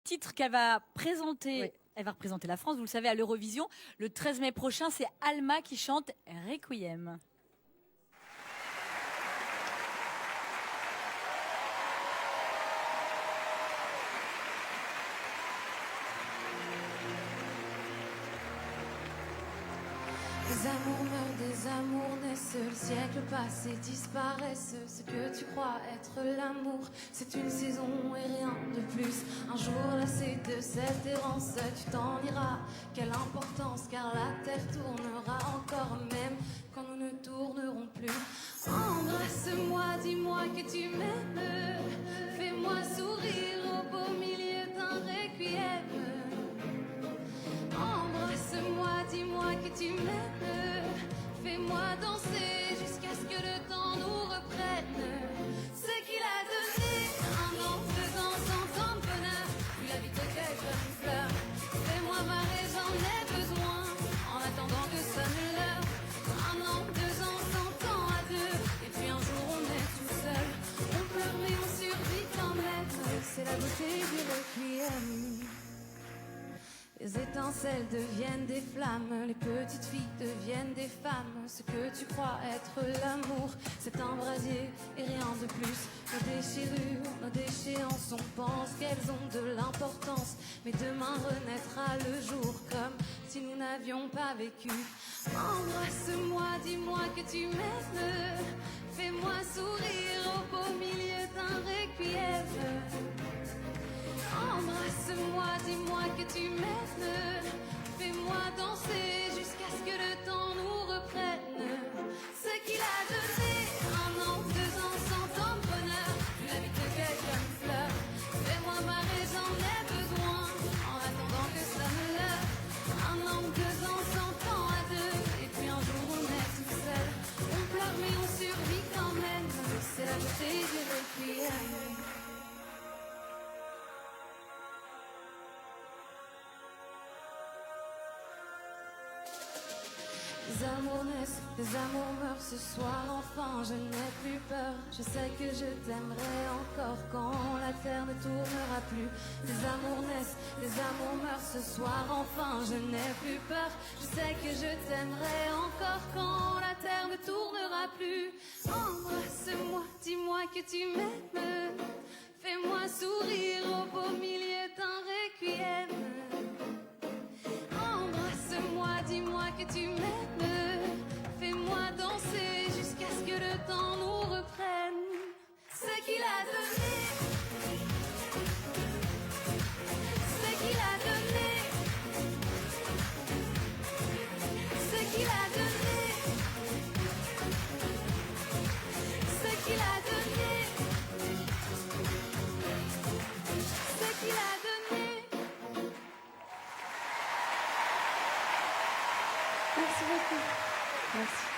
Titre qu'elle va présenter. Oui. Elle va représenter la France, vous le savez, à l'Eurovision. Le 13 mai prochain, c'est Alma qui chante Requiem. Des amours meurent, des amours naissent, le siècle passe et disparaissent. Ce que tu crois être l'amour, c'est une saison et rien de plus. Un jour lassé de cette errance, tu t'en iras. Quelle importance, car la terre tournera encore, même quand nous ne tournerons plus. Embrasse-moi, dis-moi que tu m'aimes. Fais-moi sourire au beau milieu d'un requiem. Embrasse-moi, dis-moi que tu m'aimes. Fais-moi danser jusqu'à ce que le temps nous reprenne. Ce qu'il a donné, un an, 2 ans, 100 ans de bonheur. Puis la vie te cueille comme une fleur. Fais-moi marrer, j'en ai besoin. En attendant que sonne l'heure. Un an, 2 ans, 100 ans à deux. Et puis un jour on est tout seul. On pleure mais on survit quand même. C'est la beauté du requiem. Les étincelles deviennent des flammes, les petites filles deviennent des femmes. Ce que tu crois être l'amour, c'est un brasier et rien de plus. Nos déchirures, nos déchéances, on pense qu'elles ont de l'importance. Mais demain renaîtra le jour comme si nous n'avions pas vécu. Embrasse-moi, dis-moi que tu m'aimes. Fais-moi sourire au beau milieu d'un requiem. Embrasse-moi, dis-moi que tu m'aimes. Fais-moi danser jusqu'à ce que le temps nous reprenne. Ce qu'il a donné, un an, 2 ans, 100 ans de bonheur. La vie te cueille comme une fleur. Fais-moi marrer, j'en ai besoin. En attendant que ça me leurre. Un an, 2 ans, 100 ans à deux. Et puis un jour on est tout seul. On pleure mais on survit quand même. C'est la beauté du requiem. Les amours naissent, les amours meurent ce soir enfin je n'ai plus peur. Je sais que je t'aimerai encore quand la terre ne tournera plus. Les amours naissent, les amours meurent ce soir enfin je n'ai plus peur. Je sais que je t'aimerai encore quand la terre ne tournera plus. Embrasse-moi, dis-moi que tu m'aimes. Fais-moi sourire au beau milieu d'un requiem. Embrasse-moi, dis-moi que tu m'aimes. Fais-moi danser jusqu'à ce que le temps nous reprenne. Ce qu'il a donné, ce qu'il a donné, ce qu'il a donné, ce qu'il a donné, ce qu'il a donné. Merci beaucoup. Merci.